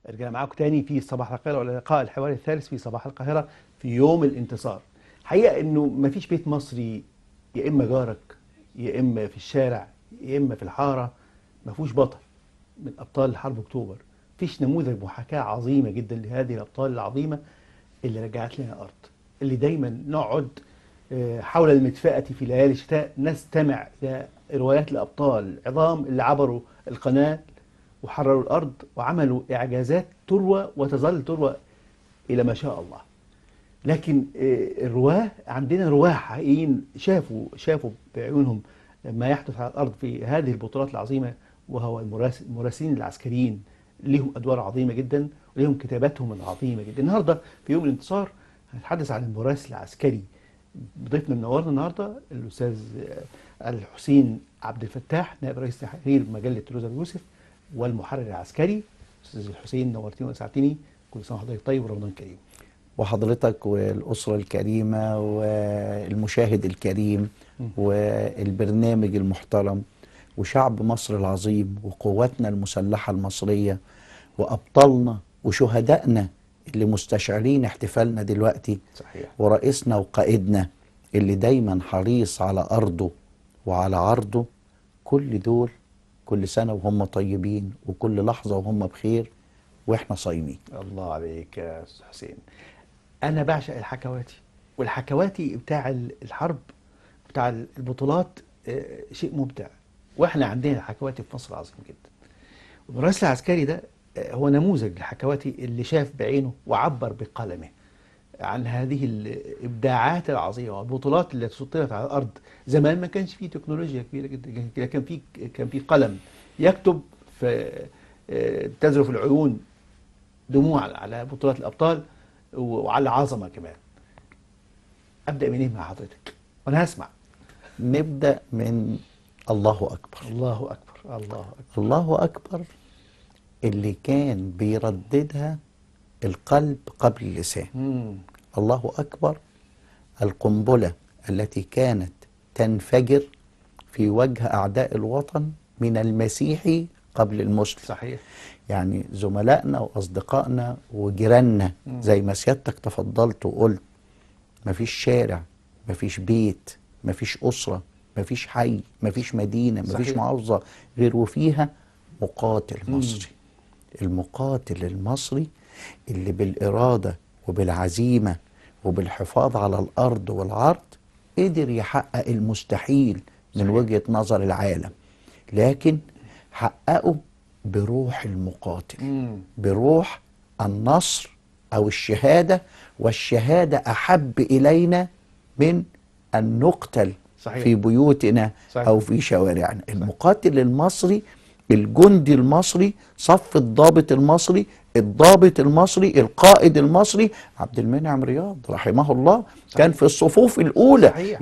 رجعنا معاكم تاني في صباح القاهرة، ولقاء الحوار الثالث في صباح القاهرة في يوم الانتصار. حقيقة انه مفيش بيت مصري، يا اما جارك يا اما في الشارع يا اما في الحارة، مفيهوش بطل من ابطال حرب اكتوبر. مفيش نموذج محاكاة عظيمة جدا لهذه الابطال العظيمة اللي رجعت لنا ارض، اللي دايما نقعد حول المدفأة في ليالي الشتاء نستمع إلى روايات الأبطال العظام اللي عبروا القناة وحرروا الأرض وعملوا إعجازات تروى وتظل تروى إلى ما شاء الله. لكن الرواه عندنا رواه حقيقيين شافوا بعيونهم ما يحدث على الأرض في هذه البطولات العظيمة، وهو المراسلين العسكريين لهم أدوار عظيمة جدا ولهم كتاباتهم العظيمة جدا. النهاردة في يوم الانتصار هنتحدث عن المراسل العسكري. ضيفنا منورنا النهارده الاستاذ الحسين عبد الفتاح، نائب رئيس تحرير مجله روزا اليوسف والمحرر العسكري. استاذ الحسين نورتني وسعدتني، كل سنه وحضرتك طيب ورمضان كريم. وحضرتك والأسرة الكريمة والمشاهد الكريم والبرنامج المحترم وشعب مصر العظيم وقواتنا المسلحة المصرية وأبطالنا وشهدائنا اللي مستشعرين احتفالنا دلوقتي، صحيح. ورئيسنا وقائدنا اللي دايما حريص على أرضه وعلى عرضه. كل دول كل سنة وهم طيبين، وكل لحظة وهم بخير وإحنا صايمين. الله عليك يا استاذ حسين. انا بعشق الحكواتي، والحكواتي بتاع الحرب بتاع البطولات شيء ممتع، واحنا عندنا حكواتي في مصر عظيم جدا. والرئيس العسكري ده هو نموذج للحكواتي اللي شاف بعينه وعبر بقلمه عن هذه الابداعات العظيمه والبطولات اللي سطرت على الارض. زمان ما كانش فيه تكنولوجيا كبيره جدا، كان في قلم يكتب، تذرف العيون دموع على بطولات الابطال وعلى عظمه كمان. ابدا منين مع حضرتك وانا هسمع؟ نبدأ من الله أكبر. الله اكبر، الله اكبر. الله أكبر اللي كان بيرددها القلب قبل اللسان. الله أكبر القنبلة التي كانت تنفجر في وجه أعداء الوطن من المسيحي قبل المسلم. صحيح. يعني زملائنا وأصدقائنا وجيراننا زي ما سيادتك تفضلت وقلت، مفيش شارع، مفيش بيت، مفيش أسرة، مفيش حي، مفيش مدينة، مفيش صحيح. محافظة غير وفيها مقاتل مصري. المقاتل المصري اللي بالإرادة وبالعزيمة وبالحفاظ على الأرض والعرض قدر يحقق المستحيل من صحيح. وجهة نظر العالم، لكن حققه بروح المقاتل، بروح النصر أو الشهادة. والشهادة أحب إلينا من أن نقتل صحيح. في بيوتنا صحيح. أو في شوارعنا. المقاتل المصري، الجندي المصري، صف الضابط المصري، الضابط المصري، القائد المصري. عبد المنعم رياض رحمه الله صحيح. كان في الصفوف الأولى. صحيح.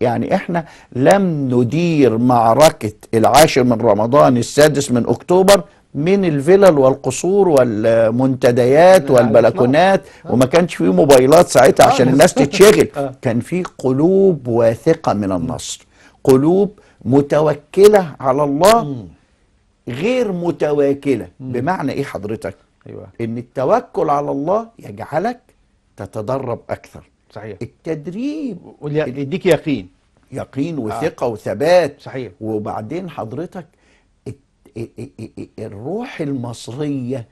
يعني احنا لم ندير معركة العاشر من رمضان، السادس من أكتوبر، من الفلل والقصور والمنتديات والبلكونات، وما كانش فيه موبايلات ساعتها عشان الناس تتشغل. كان فيه قلوب واثقة من النصر، قلوب متوكلة على الله غير متواكلة. بمعنى ايه حضرتك؟ ايوه. ان التوكل على الله يجعلك تتدرب اكثر. صحيح. التدريب يديك يقين. يقين وثقة وثبات. صحيح. وبعدين حضرتك الروح المصرية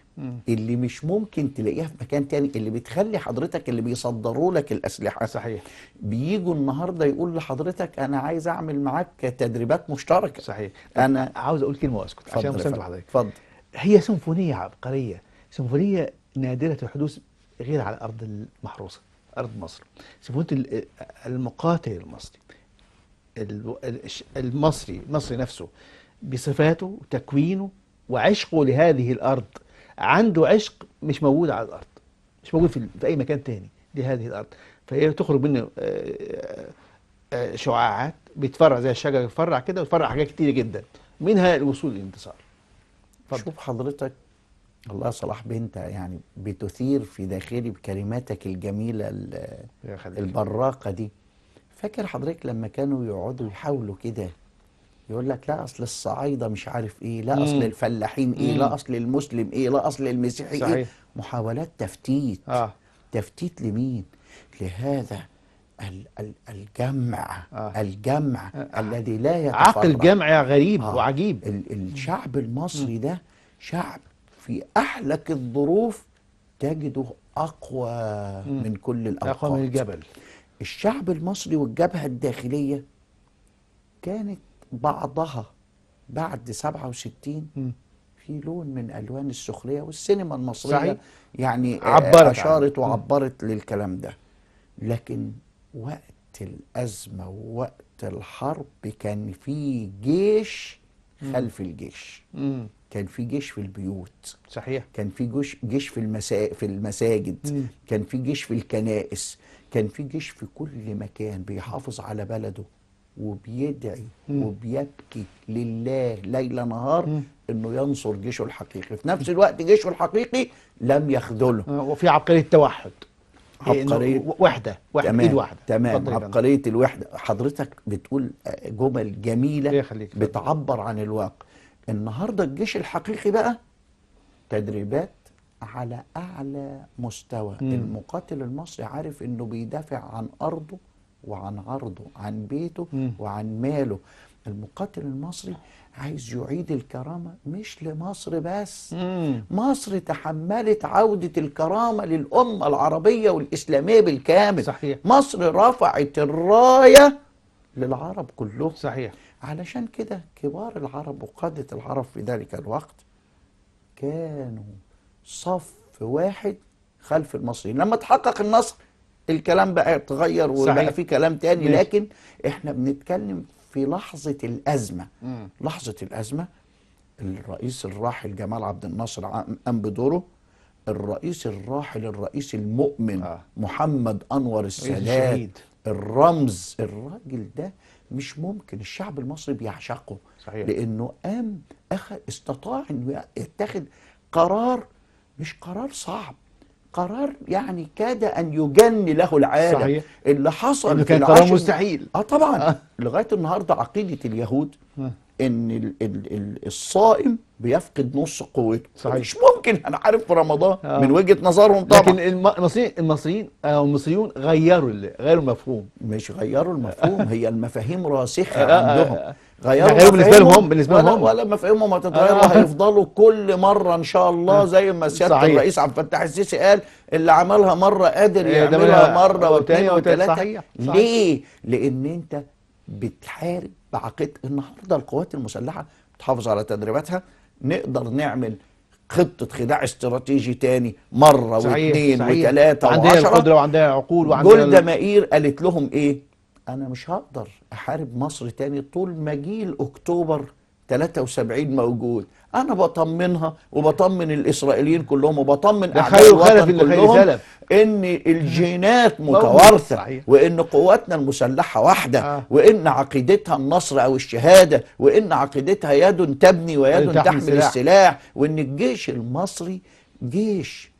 اللي مش ممكن تلاقيها في مكان تاني، اللي بتخلي حضرتك اللي بيصدروا لك الأسلحة صحيح. بييجوا النهاردة يقول لحضرتك أنا عايز أعمل معاك تدريبات مشتركة. صحيح. أنا عاوز أقول كلمة وأسكت عشان اتفضل مساندة حضرتك. اتفضل. هي سيمفونية عبقرية، سيمفونية نادرة الحدوث غير على أرض المحروسة، أرض مصر. سيمفونية المقاتل المصري، المصري نفسه بصفاته وتكوينه وعشقه لهذه الأرض. عنده عشق مش موجود على الأرض، مش موجود في أي مكان تاني لهذه الأرض. فهي تخرج منه شعاعات بيتفرع زي الشجر، يتفرع كده ويتفرع حاجات كتيرة جدا، منها الوصول للانتصار. شوف حضرتك، الله صلاح بنت يعني بتثير في داخلي بكلماتك الجميلة البراقة دي. فاكر حضرتك لما كانوا يقعدوا يحاولوا كده يقول لك لا اصل الصعايده مش عارف ايه، لا اصل الفلاحين ايه، لا اصل المسلم ايه، لا اصل المسيحي ايه. صحيح. محاولات تفتيت. اه تفتيت لمين؟ لهذا الجمع، الجمع الذي لا عقل يتفرق. جمعي غريب وعجيب. الشعب المصري ده شعب في أحلك الظروف تجده أقوى من كل الأوقات. أقوى من الجبل. الشعب المصري والجبهة الداخلية كانت بعضها بعد 67 في لون من ألوان السخرية، والسينما المصرية صحيح. يعني عبرت أشارت عنه. وعبرت للكلام ده. لكن وقت الأزمة ووقت الحرب كان في جيش خلف الجيش. كان في جيش في البيوت. صحيح. كان في جيش في المساجد. كان في جيش في الكنائس. كان في جيش في كل مكان بيحافظ على بلده وبيدعي وبيبكي لله ليل نهار انه ينصر جيشه الحقيقي. في نفس الوقت جيشه الحقيقي لم يخذله. وفي عبقرية توحد. عبقرية وحدة تمام. ايد واحدة. تمام. عبقرية الوحدة. حضرتك بتقول جمل جميلة بتعبر عن الواقع. النهاردة الجيش الحقيقي بقى تدريبات على أعلى مستوى. المقاتل المصري عارف إنه بيدافع عن أرضه وعن عرضه، عن بيته وعن ماله. المقاتل المصري عايز يعيد الكرامة مش لمصر بس. مصر تحملت عودة الكرامة للأمة العربية والإسلامية بالكامل. صحيح. مصر رفعت الراية للعرب كلهم. صحيح. علشان كده كبار العرب وقادة العرب في ذلك الوقت كانوا صف واحد خلف المصريين. لما تحقق النصر الكلام بقى اتغير وبقى في كلام تاني. لكن احنا بنتكلم في لحظة الأزمة. لحظة الأزمة الرئيس الراحل جمال عبد الناصر قام بدوره. الرئيس الراحل الرئيس المؤمن محمد أنور السادات الرمز. الراجل ده مش ممكن الشعب المصري بيعشقه. صحيح. لأنه قام استطاع أنه يتخذ قرار مش قرار صعب، قرار يعني كاد أن يجن له العالم. صحيح. اللي حصل إنه كان قرار مستحيل. طبعا. لغاية النهاردة عقيدة اليهود ان الصائم بيفقد نص قوته. صحيح. مش ممكن. انا عارف في رمضان من وجهة نظرهم طبعا. لكن المصريين غيروا المفهوم. مش غيروا المفهوم. هي المفاهيم راسخة عندهم. غيروا بالنسبة لهم ولا مفاهيمهم هتتغير وهيفضلوا كل مرة ان شاء الله زي ما سيادة الرئيس عبد الفتاح السيسي قال اللي عملها مرة قادر يعملها مرة واثنين وثلاثة. صحيح. ليه؟ لان انت بتحارب بعقيدة. النهارده القوات المسلحة بتحافظ على تدريباتها. نقدر نعمل خطة خداع استراتيجي تاني مرة واثنين وثلاثة وعندنا وعشرة. القدرة وعندنا عقول وعندنا جولدا مائير قالت لهم ايه؟ انا مش هقدر احارب مصر تاني طول ما جيل اكتوبر 73 موجود. انا بطمنها وبطمن الاسرائيليين كلهم وبطمن اعداء الوطن كلهم ان الجينات متوارثه وان قواتنا المسلحه واحده وان عقيدتها النصر او الشهاده وان عقيدتها يد تبني ويد تحمل السلاح وان الجيش المصري جيش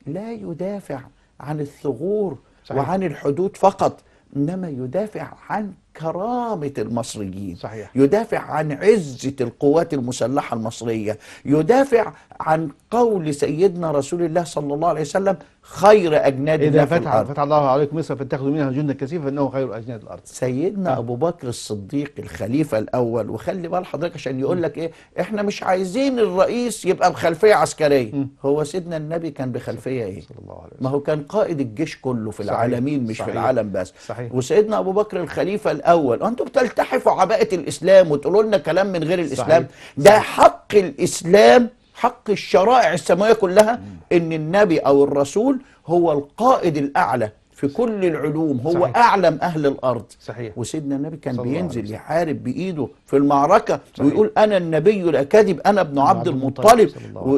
لا يدافع عن الثغور وعن الحدود فقط، إنما يدافع عن كرامة المصريين. صحيح. يدافع عن عزة القوات المسلحة المصرية. يدافع عن قول سيدنا رسول الله صلى الله عليه وسلم خير أجناد الله في الأرض. فتح الله عليكم مصر فاتخذوا منها جندا كثيفا فإنه خير أجناد الأرض. سيدنا أبو بكر الصديق الخليفة الأول. وخلي بال حضرتك عشان يقول لك إيه إحنا مش عايزين الرئيس يبقى بخلفية عسكرية. هو سيدنا النبي كان بخلفية إيه؟ صلى الله عليه وسلم. ما هو كان قائد الجيش كله في العالمين مش في العالم بس. صحيح. وسيدنا أبو بكر الخليفة الأول. أنتوا بتلتحفوا عباءة الإسلام وتقولوا لنا كلام من غير الإسلام. ده حق الإسلام، حق الشرائع السماوية كلها إن النبي أو الرسول هو القائد الأعلى في كل العلوم. هو صحيح. أعلم أهل الأرض. صحيح. وسيدنا النبي كان بينزل يحارب بإيده في المعركة. صحيح. ويقول أنا النبي لا كذب أنا ابن عبد المطلب.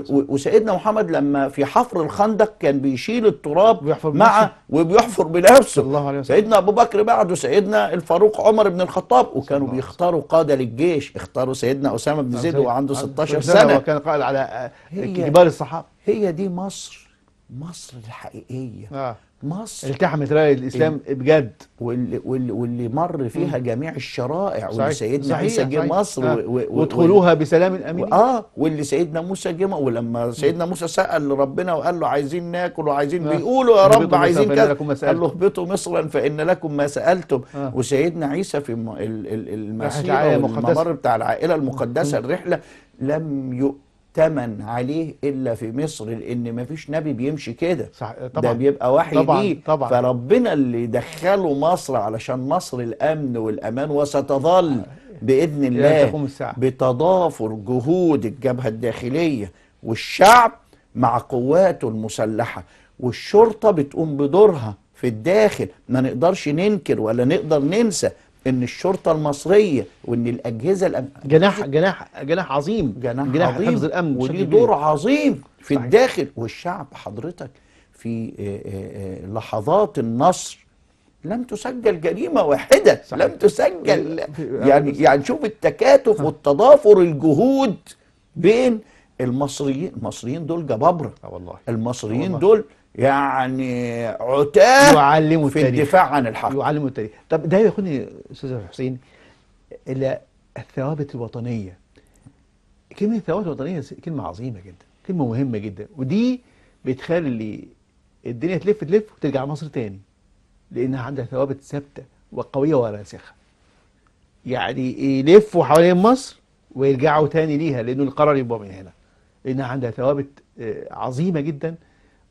وسيدنا محمد لما في حفر الخندق كان بيشيل التراب معه وبيحفر بنفسه. سيدنا أبو بكر بعده سيدنا الفاروق عمر بن الخطاب. وكانوا بيختاروا قادة للجيش. اختاروا سيدنا أسامة بن زيد وعنده 16 سنة وكان قائد على كبار الصحابة. هي دي مصر الحقيقية. مصر التحمت راية الإسلام بجد. واللي مر فيها جميع الشرائع، واللي صحيح سيدنا صحيح عيسى جه صحيح. مصر وادخلوها بسلام آمنين. واللي سيدنا موسى جه، ولما سيدنا موسى سأل ربنا وقال له عايزين ناكل وعايزين، بيقولوا يا رب اهبطوا مصر عايزين فإن كذا، لكم ما قال له سألتم. اهبطوا مصرا فإن لكم ما سألتم. آه. وسيدنا عيسى في المسيرة العائلة والممر المقدسة. بتاع العائلة المقدسة، الرحلة لم يؤتمن عليه إلا في مصر، لأن ما فيش نبي بيمشي كده، صح ده طبعا. بيبقى وحي طبعا ليه. طبعا. فربنا اللي دخله مصر علشان مصر الأمن والأمان، وستظل بإذن إلى أن الله تقوم الساعة. بتضافر جهود الجبهة الداخلية والشعب مع قواته المسلحة، والشرطة بتقوم بدورها في الداخل. ما نقدرش ننكر ولا نقدر ننسى ان الشرطة المصرية وان الأجهزة جناح عظيم، جناح حفظ عظيم، الأمن بشكل وليه كبير. دور عظيم في صحيح. الداخل. والشعب حضرتك في لحظات النصر لم تسجل جريمة واحدة. صحيح. لم تسجل. يعني شوف التكاتف والتضافر الجهود بين المصريين دول جبابرة. والله المصريين والله. دول يعني عتاة يعلموا في التاريخ. الدفاع عن الحق. يعلموا التاريخ. طب ده ياخدني أستاذ حسين إلى الثوابت الوطنية. كلمة الثوابت الوطنية كلمة عظيمة جدا، كلمة مهمة جدا، ودي بتخلي الدنيا تلف وترجع مصر تاني، لأنها عندها ثوابت ثابتة وقوية وراسخة. يعني يلفوا حوالين مصر ويرجعوا تاني ليها، لأنه القرار يبقى من هنا، لأنها عندها ثوابت عظيمة جدا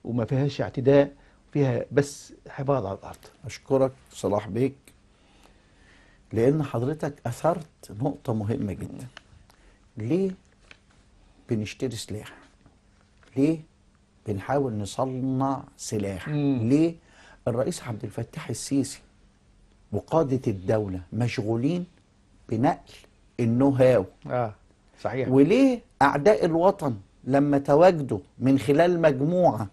وما فيهاش اعتداء، فيها بس حفاظ على الأرض. أشكرك صلاح بيك، لأن حضرتك أثرت نقطة مهمة جدا. ليه بنشتري سلاح؟ ليه بنحاول نصنع سلاح؟ ليه الرئيس عبد الفتاح السيسي وقادة الدولة مشغولين بنقل النو هاو؟ صحيح. وليه أعداء الوطن لما تواجدوا من خلال مجموعة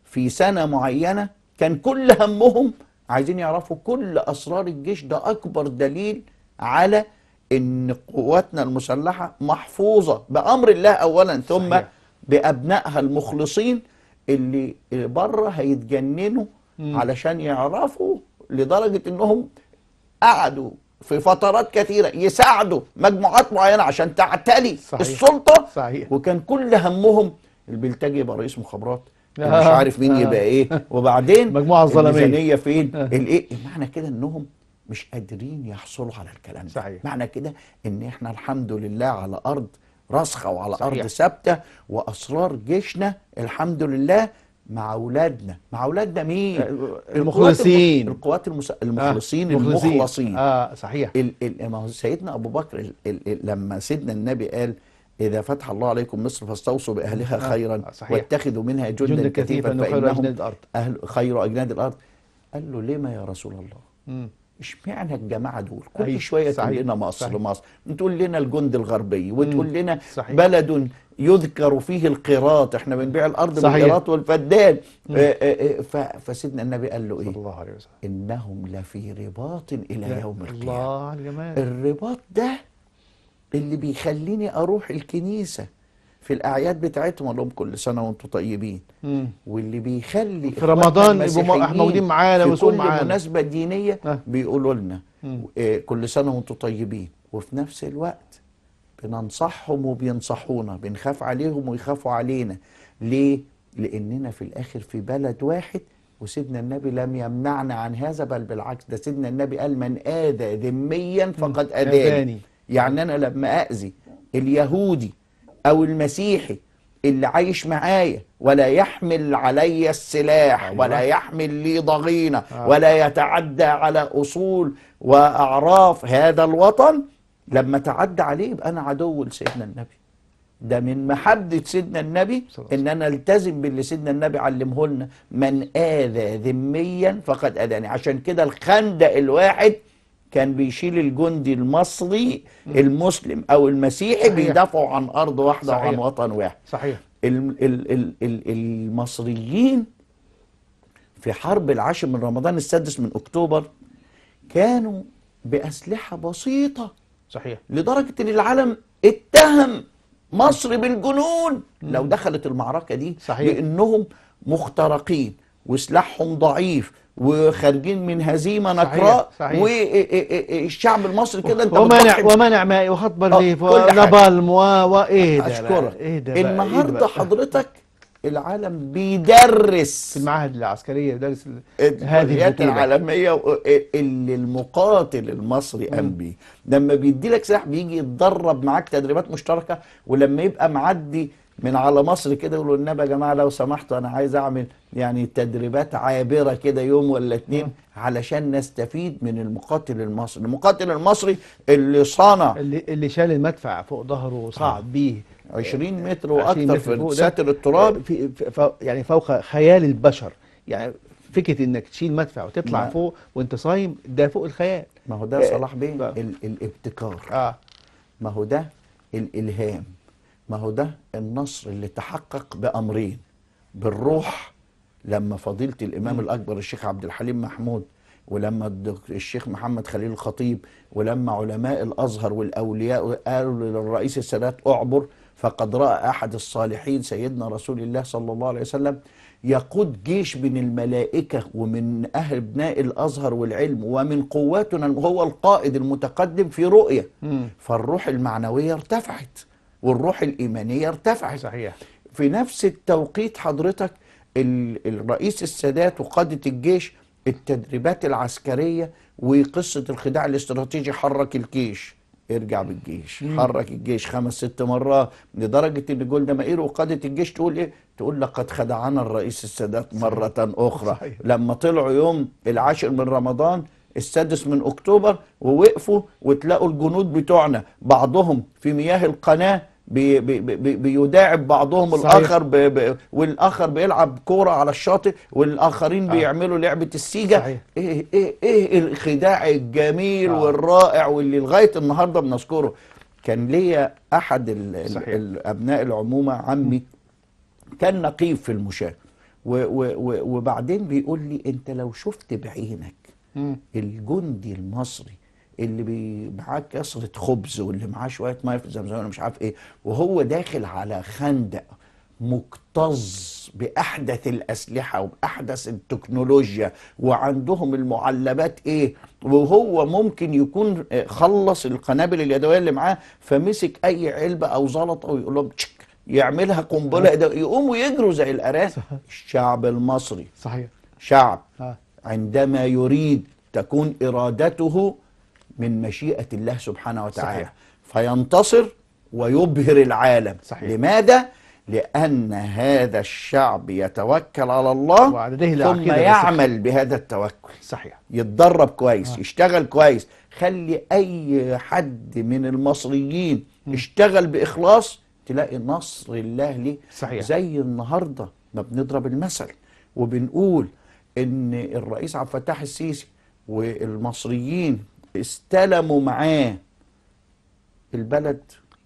في سنة معينة كان كل همهم عايزين يعرفوا كل أسرار الجيش؟ ده أكبر دليل على إن قواتنا المسلحة محفوظة بأمر الله أولا، ثم صحيح. بأبنائها المخلصين اللي بره هيتجننوا علشان يعرفوا، لدرجة إنهم قعدوا في فترات كثيرة يساعدوا مجموعات معينة عشان تعتلي صحيح. السلطة. صحيح. وكان كل همهم البلتاجي يبقى رئيس مخابرات، مش عارف مين يبقى ايه، وبعدين مجموعة الظلامية الميزانية فين، الايه. معنى كده انهم مش قادرين يحصلوا على الكلام ده. صحيح. معنى كده ان احنا الحمد لله على ارض راسخة وعلى صحيح. ارض ثابتة، واسرار جيشنا الحمد لله مع اولادنا. مع اولادنا مين؟ المخلصين. القوات المخلصين المخلصين. صحيح. ما هو سيدنا ابو بكر لما سيدنا النبي قال إذا فتح الله عليكم مصر فاستوصوا بأهلها خيرا واتخذوا منها جندا كثيفا فإنهم خير أجناد الأرض. قال له لما يا رسول الله؟ اشمعنى الجماعة دول كل شوية تقول لنا مصر مصر، تقول لنا الجند الغربي، وتقول لنا بلد يذكر فيه القيراط، احنا بنبيع الأرض بالقيراط والفدان. فسيدنا النبي قال له ايه؟ صلى الله عليه وسلم إنهم لفي رباط إلى يوم القيامة. الله على الجمال. الرباط ده اللي بيخليني اروح الكنيسه في الاعياد بتاعتهم، اقول لهم كل سنه وانتم طيبين. واللي بيخلي في رمضان يبقوا موجودين معانا ويصوموا معانا في كل مناسبه دينيه بيقولوا لنا كل سنه وانتم طيبين. وفي نفس الوقت بننصحهم وبينصحونا، بنخاف عليهم ويخافوا علينا. ليه؟ لاننا في الاخر في بلد واحد، وسيدنا النبي لم يمنعنا عن هذا، بل بالعكس، ده سيدنا النبي قال من آذى ذميا فقد أذاني. يعني أنا لما أأذي اليهودي أو المسيحي اللي عايش معايا ولا يحمل علي السلاح ولا يحمل لي ضغينة ولا يتعدى على أصول وأعراف هذا الوطن، لما تعدى عليه يبقى أنا عدو لسيدنا النبي. ده من محبة سيدنا النبي إن أنا التزم باللي سيدنا النبي علمه لنا، من آذى ذميا فقد أذاني. عشان كده الخندق الواحد كان بيشيل الجندي المصري المسلم أو المسيحي بيدافعوا عن أرض واحدة وعن وطن واحد. صحيح. المصريين في حرب العاشر من رمضان السادس من أكتوبر كانوا بأسلحة بسيطة. صحيح. لدرجة إن العالم اتهم مصر بالجنون لو دخلت المعركة دي. صحيح. لأنهم مخترقين وسلاحهم ضعيف وخارجين من هزيمه صحيح، نكراء، صحيح. والشعب المصري كده انت ومانع بتضحي ومانع مائي وخط بارليف كل حاجه. ونابالم وايه ده بقى، اشكرك. ايه ده بقى، ايه ده النهارده بقى. حضرتك العالم بيدرس في المعاهد العسكريه يدرس هذه الكليات البطوله. العالميه اللي المقاتل المصري قام بيه. لما بيدي لك سلاح بيجي يتدرب معاك تدريبات مشتركه، ولما يبقى معدي من على مصر كده يقولوا النبي يا جماعه لو سمحتوا انا عايز اعمل يعني تدريبات عابره كده يوم ولا اتنين علشان نستفيد من المقاتل المصري. المقاتل المصري اللي صنع اللي شال المدفع فوق ظهره وصعد بيه 20 متر 20 واكتر متر في فوق ده، ساتر التراب. يعني فوق خيال البشر. يعني فكره انك تشيل مدفع وتطلع ما, فوق وانت صايم، ده فوق الخيال. ما هو ده صلاح بيه بقى. الابتكار. اه ما هو ده الالهام. ما هو ده النصر اللي تحقق بامرين: بالروح لما فضيلة الامام الاكبر الشيخ عبد الحليم محمود، ولما الشيخ محمد خليل الخطيب، ولما علماء الازهر والاولياء قالوا للرئيس السادات اعبر، فقد راى احد الصالحين سيدنا رسول الله صلى الله عليه وسلم يقود جيش من الملائكة ومن أهل ابناء الأزهر والعلم ومن قواتنا، هو القائد المتقدم في رؤية. فالروح المعنوية ارتفعت والروح الإيمانية ارتفعت. صحيح. في نفس التوقيت حضرتك الرئيس السادات وقادة الجيش التدريبات العسكرية وقصة الخداع الاستراتيجي، حرك الجيش ارجع بالجيش، حرك الجيش 5-6 مرات، لدرجة ان جولدا مائير وقادة الجيش تقول ايه؟ تقول لقد خدعنا الرئيس السادات مرة اخرى. صحيح. لما طلعوا يوم 10 من رمضان 6 من اكتوبر ووقفوا وتلاقوا الجنود بتوعنا بعضهم في مياه القناة بيداعب بعضهم صحيح. الاخر والاخر بيلعب كوره على الشاطئ، والاخرين بيعملوا لعبه السيجه. صحيح. ايه الخداع الجميل والرائع واللي لغايه النهارده بنذكره. كان ليا احد الابناء العمومه عمي كان نقيب في المشاة، وبعدين بيقول لي انت لو شفت بعينك الجندي المصري اللي معاه كسرة خبز واللي معاه شوية مية في الزمزم ولا مش عارف ايه، وهو داخل على خندق مكتظ بأحدث الأسلحة وبأحدث التكنولوجيا وعندهم المعلبات ايه، وهو ممكن يكون خلص القنابل اليدوية اللي معاه فمسك أي علبة أو زلطة ويقول لهم تشك يعملها قنبلة يقوموا يجروا زي الأرانب. الشعب المصري صحيح شعب عندما يريد تكون إرادته من مشيئة الله سبحانه وتعالى. صحيح. فينتصر ويبهر العالم. صحيح. لماذا؟ لأن هذا الشعب يتوكل على الله ثم يعمل بهذا التوكل. صحيح. يتدرب كويس، يشتغل كويس. خلي أي حد من المصريين اشتغل بإخلاص تلاقي نصر الله ليه. صحيح. زي النهاردة ما بنضرب المثل وبنقول إن الرئيس عبد الفتاح السيسي والمصريين استلموا معاه البلد.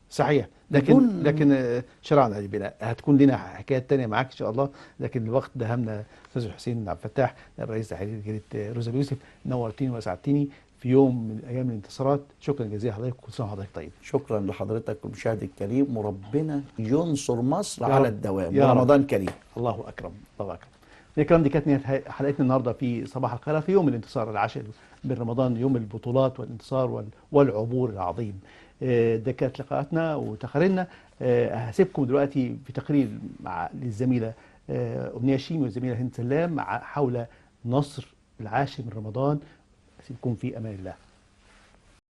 صحيح. لكن شرعنا بنا هتكون لنا حكايات تانية معاك ان شاء الله، لكن الوقت دهمنا. استاذ حسين عبد الفتاح الرئيس تحرير جريدة روزا اليوسف، نورتيني وسعدتيني في يوم من ايام الانتصارات. شكرا جزيلا لحضرتك، كل سنه وحضرتك طيب. شكرا لحضرتك المشاهد الكريم، وربنا ينصر مصر على الدوام. يا ورمضان كريم. الله اكرم، الله اكرم. الكلام دي كانت نهايه حلقتنا النهارده في صباح القاهره في يوم الانتصار العاشر من رمضان، يوم البطولات والانتصار والعبور العظيم. ده كانت لقاءاتنا وتقاريرنا. هسيبكم دلوقتي في تقرير مع للزميله امنيه شيمي والزميله هند سلام حول نصر العاشر من رمضان. اسيبكم في امان الله.